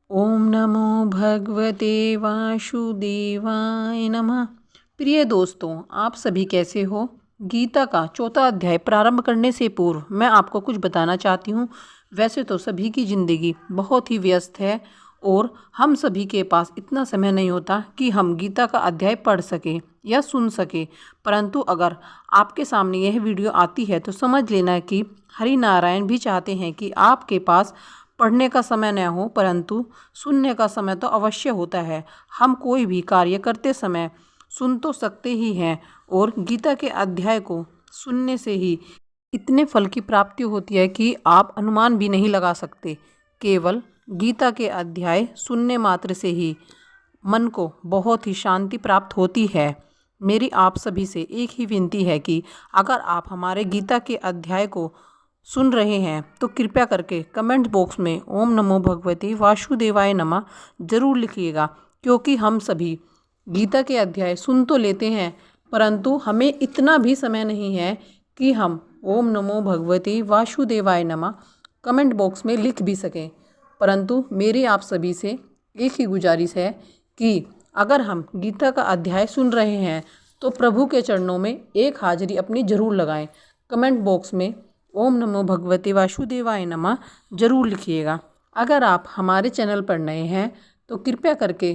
ओम नमो भगवते वासुदेवाय नमः। प्रिय दोस्तों, आप सभी कैसे हो। गीता का चौथा अध्याय प्रारंभ करने से पूर्व मैं आपको कुछ बताना चाहती हूँ। वैसे तो सभी की ज़िंदगी बहुत ही व्यस्त है और हम सभी के पास इतना समय नहीं होता कि हम गीता का अध्याय पढ़ सकें या सुन सकें। परंतु अगर आपके सामने यह वीडियो आती है तो समझ लेना कि हरि नारायण भी चाहते हैं कि आपके पास पढ़ने का समय न हो परंतु सुनने का समय तो अवश्य होता है। हम कोई भी कार्य करते समय सुन तो सकते ही हैं और गीता के अध्याय को सुनने से ही इतने फल की प्राप्ति होती है कि आप अनुमान भी नहीं लगा सकते। केवल गीता के अध्याय सुनने मात्र से ही मन को बहुत ही शांति प्राप्त होती है। मेरी आप सभी से एक ही विनती है कि अगर आप हमारे गीता के अध्याय को सुन रहे हैं तो कृपया करके कमेंट बॉक्स में ओम नमो भगवते वासुदेवाय नमः जरूर लिखिएगा, क्योंकि हम सभी गीता के अध्याय सुन तो लेते हैं परंतु हमें इतना भी समय नहीं है कि हम ओम नमो भगवते वासुदेवाय नमः कमेंट बॉक्स में लिख भी सकें। परंतु मेरी आप सभी से एक ही गुजारिश है कि अगर हम गीता का अध्याय सुन रहे हैं तो प्रभु के चरणों में एक हाजिरी अपनी जरूर लगाएं। कमेंट बॉक्स में ओम नमो भगवते वासुदेवाय नमः जरूर लिखिएगा। अगर आप हमारे चैनल पर नए हैं तो कृपया करके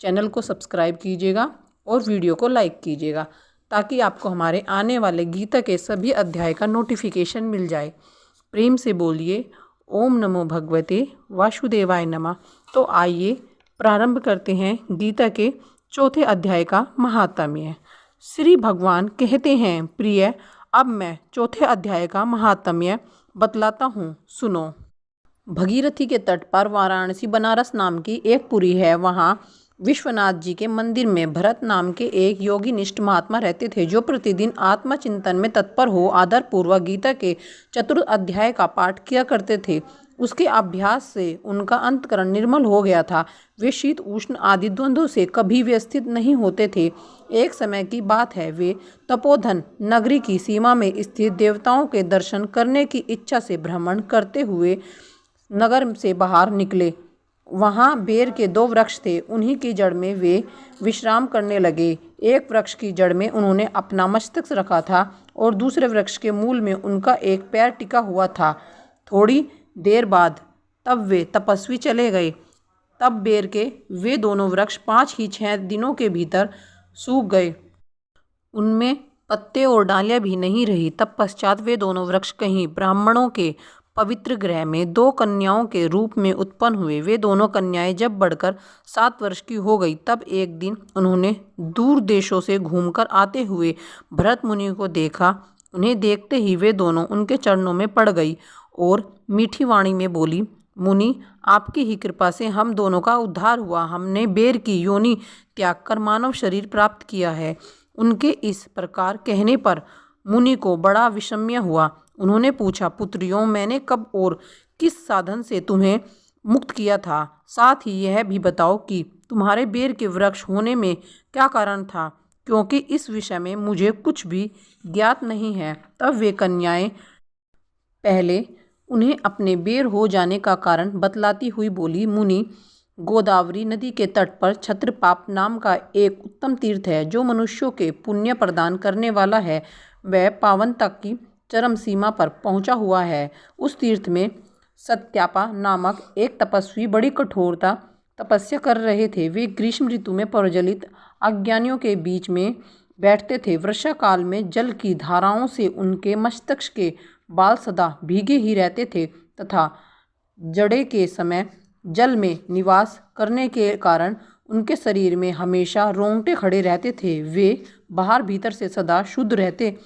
चैनल को सब्सक्राइब कीजिएगा और वीडियो को लाइक कीजिएगा ताकि आपको हमारे आने वाले गीता के सभी अध्याय का नोटिफिकेशन मिल जाए। प्रेम से बोलिए ओम नमो भगवते वासुदेवाय नमः। तो आइए प्रारंभ करते हैं गीता के चौथे अध्याय का महात्म्य। श्री भगवान कहते हैं, प्रिय, अब मैं चौथे अध्याय का महात्म्य बतलाता हूँ, सुनो। भगीरथी के तट पर वाराणसी बनारस नाम की एक पुरी है। वहाँ विश्वनाथ जी के मंदिर में भरत नाम के एक योगी निष्ठ महात्मा रहते थे, जो प्रतिदिन आत्मचिंतन में तत्पर हो आदर पूर्वक गीता के चतुर्थ अध्याय का पाठ किया करते थे। उसके अभ्यास से उनका अंतकरण निर्मल हो गया था। वे शीत उष्ण आदि द्वंद्वों से कभी व्यवस्थित नहीं होते थे। एक समय की बात है, वे तपोधन नगरी की सीमा में स्थित देवताओं के दर्शन करने की इच्छा से भ्रमण करते हुए नगर से बाहर निकले। वहाँ बेर के 2 वृक्ष थे, उन्हीं की जड़ में वे विश्राम करने लगे। एक वृक्ष की जड़ में उन्होंने अपना मस्तक रखा था और दूसरे वृक्ष के मूल में उनका एक पैर टिका हुआ था। थोड़ी देर बाद तब वे तपस्वी चले गए। तब बेर के वे दोनों वृक्ष 5 ही 6 दिनों के भीतर सूख गए, उनमें पत्ते और डालियां भी नहीं रही। तब पश्चात वे दोनों वृक्ष कहीं ब्राह्मणों के पवित्र गृह में 2 कन्याओं के रूप में उत्पन्न हुए। वे दोनों कन्याएं जब बढ़कर 7 वर्ष की हो गई तब एक दिन उन्होंने दूर देशों से घूमकर आते हुए भरत मुनि को देखा। उन्हें देखते ही वे दोनों उनके चरणों में पड़ गई और मीठी वाणी में बोली, मुनि, आपकी ही कृपा से हम दोनों का उद्धार हुआ। हमने बेर की योनि त्याग कर मानव शरीर प्राप्त किया है। उनके इस प्रकार कहने पर मुनि को बड़ा विषम्य हुआ। उन्होंने पूछा, पुत्रियों, मैंने कब और किस साधन से तुम्हें मुक्त किया था? साथ ही यह भी बताओ कि तुम्हारे बेर के वृक्ष होने में क्या कारण था, क्योंकि इस विषय में मुझे कुछ भी ज्ञात नहीं है। तब वे कन्याएं पहले उन्हें अपने बेर हो जाने का कारण बतलाती हुई बोली, मुनि, गोदावरी नदी के तट पर छत्रपाप नाम का एक उत्तम तीर्थ है, जो मनुष्यों के पुण्य प्रदान करने वाला है। वह पावनता की चरम सीमा पर पहुंचा हुआ है। उस तीर्थ में सत्यापा नामक एक तपस्वी बड़ी कठोरता तपस्या कर रहे थे। वे ग्रीष्म ऋतु में प्रज्वलित अज्ञानियों के बीच में बैठते थे। वर्षा काल में जल की धाराओं से उनके मस्तक के बाल सदा भीगे ही रहते थे तथा जड़े के समय जल में निवास करने के कारण उनके शरीर में हमेशा रोंगटे खड़े रहते थे। वे बाहर भीतर से सदा शुद्ध रहते,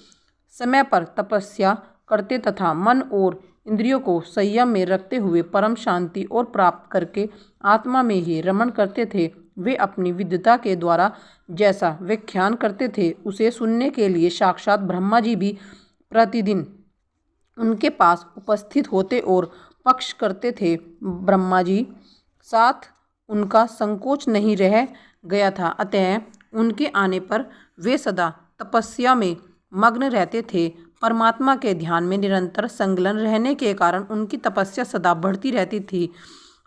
समय पर तपस्या करते तथा मन और इंद्रियों को संयम में रखते हुए परम शांति और प्राप्त करके आत्मा में ही रमण करते थे। वे अपनी विद्वता के द्वारा जैसा व्याख्यान करते थे उसे सुनने के लिए साक्षात ब्रह्मा जी भी प्रतिदिन उनके पास उपस्थित होते और पक्ष करते थे। ब्रह्मा जी साथ उनका संकोच नहीं रह गया था, अतः उनके आने पर वे सदा तपस्या में मग्न रहते थे। परमात्मा के ध्यान में निरंतर संलग्न रहने के कारण उनकी तपस्या सदा बढ़ती रहती थी।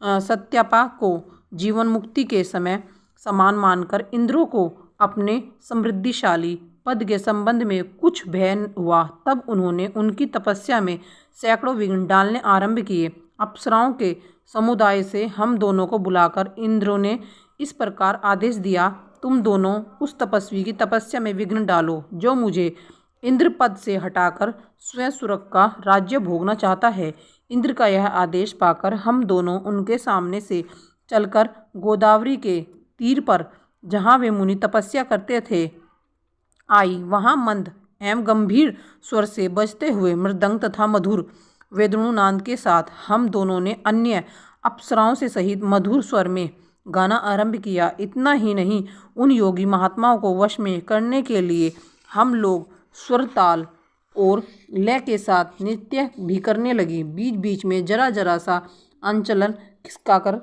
सत्यपा को जीवन मुक्ति के समय समान मानकर इंद्र को अपने समृद्धिशाली पद के संबंध में कुछ भय हुआ, तब उन्होंने उनकी तपस्या में सैकड़ों विघ्न डालने आरंभ किए। अप्सराओं के समुदाय से हम दोनों को बुलाकर इंद्र ने इस प्रकार आदेश दिया, तुम दोनों उस तपस्वी की तपस्या में विघ्न डालो जो मुझे इंद्र पद से हटाकर स्वयं स्वर्ग का राज्य भोगना चाहता है। इंद्र का यह आदेश पाकर हम दोनों उनके सामने से चलकर गोदावरी के तीर पर, जहाँ वे मुनि तपस्या करते थे, आई। वहाँ मंद एवं गंभीर स्वर से बजते हुए मृदंग तथा मधुर वेदुनाद के साथ हम दोनों ने अन्य अप्सराओं से सहित मधुर स्वर में गाना आरंभ किया। इतना ही नहीं, उन योगी महात्माओं को वश में करने के लिए हम लोग स्वर, ताल और लय के साथ नृत्य भी करने लगे। बीच बीच में जरा जरा सा अंचलन खिसकाकर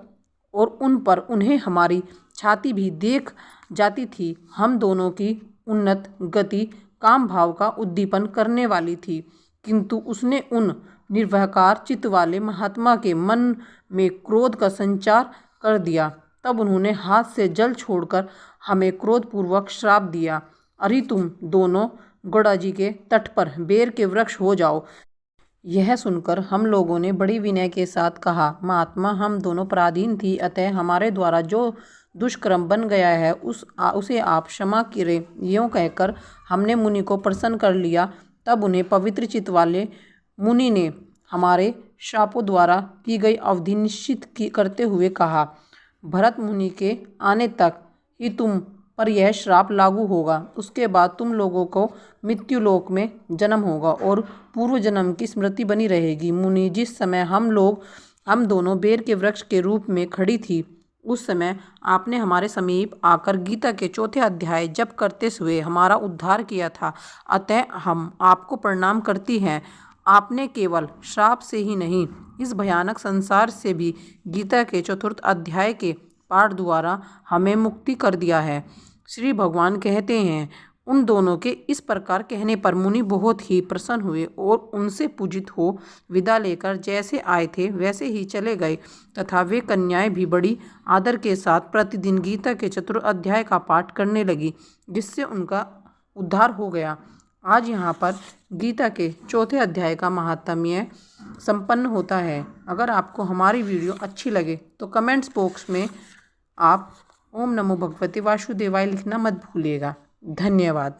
और उन पर उन्हें हमारी छाती भी देख जाती थी। हम दोनों की उन्नत गति काम भाव का उद्दीपन करने वाली थी, किंतु उसने उन निर्वहकार चित्त वाले महात्मा के मन में क्रोध का संचार कर दिया। तब उन्होंने हाथ से जल छोड़कर हमें क्रोधपूर्वक श्राप दिया, अरे तुम दोनों गौड़ा जी के तट पर बेर के वृक्ष हो जाओ। यह सुनकर हम लोगों ने बड़ी विनय के साथ कहा, महात्मा, हम दोनों पराधीन थी, अतः हमारे द्वारा जो दुष्कर्म बन गया है उसे आप क्षमा करें। यूँ कहकर हमने मुनि को प्रसन्न कर लिया। तब उन्हें पवित्र चित्त वाले मुनि ने हमारे श्रापों द्वारा की गई अवधि निश्चित करते हुए कहा, भरत मुनि के आने तक ही तुम पर यह श्राप लागू होगा। उसके बाद तुम लोगों को मृत्युलोक में जन्म होगा और पूर्व जन्म की स्मृति बनी रहेगी। मुनि, जिस समय हम दोनों बेर के वृक्ष के रूप में खड़ी थी, उस समय आपने हमारे समीप आकर गीता के 4 अध्याय जप करते हुए हमारा उद्धार किया था, अतः हम आपको प्रणाम करती हैं। आपने केवल श्राप से ही नहीं, इस भयानक संसार से भी गीता के 4 अध्याय के पाठ द्वारा हमें मुक्ति कर दिया है। श्री भगवान कहते हैं, उन दोनों के इस प्रकार कहने पर मुनि बहुत ही प्रसन्न हुए और उनसे पूजित हो विदा लेकर जैसे आए थे वैसे ही चले गए, तथा वे कन्याएं भी बड़ी आदर के साथ प्रतिदिन गीता के 4 अध्याय का पाठ करने लगी, जिससे उनका उद्धार हो गया। आज यहाँ पर गीता के 4 अध्याय का महात्म्य संपन्न होता है। अगर आपको हमारी वीडियो अच्छी लगे तो कमेंट्स बॉक्स में आप ओम नमो भगवते वासुदेवाय लिखना मत भूलिएगा। धन्यवाद।